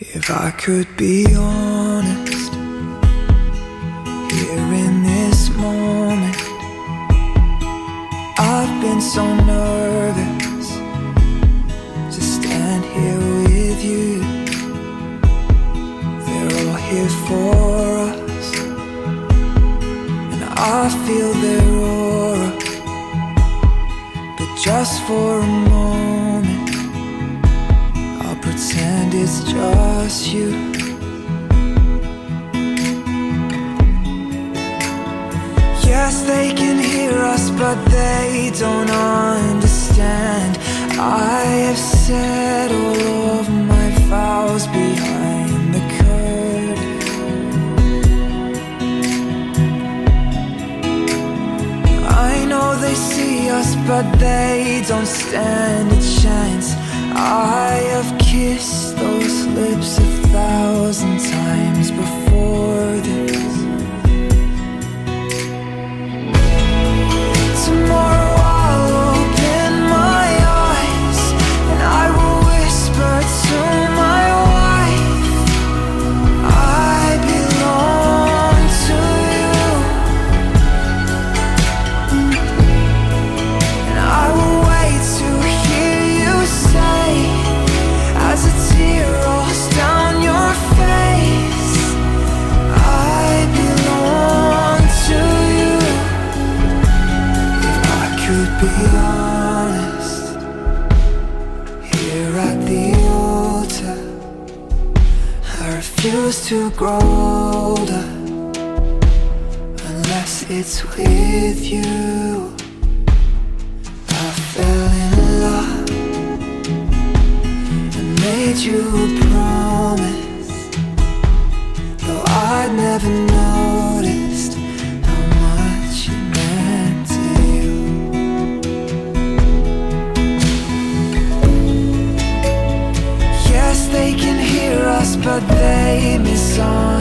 If I could be honest, here in this moment, I've been so nervous to stand here with you. They're all here for us, and I feel their aura. But just for a moment, I'll pretend it's just you. Yes, they can hear us, but they don't understand. I have said all of my vows behind the curtain. I know they see us, but they don't stand a chance. I have kissed those lips 1,000 times before this. Tomorrow I'll open my eyes and I will whisper to my wife, I belong to you. And I will wait to hear you say, as a tear rolls down your face, I belong to you. If I could be honest, here at the altar, I refuse to grow older unless it's with you. I fell in love and made you a promise, though I'd never noticed how much it meant to you. Yes, they can hear us, but they misunderstand.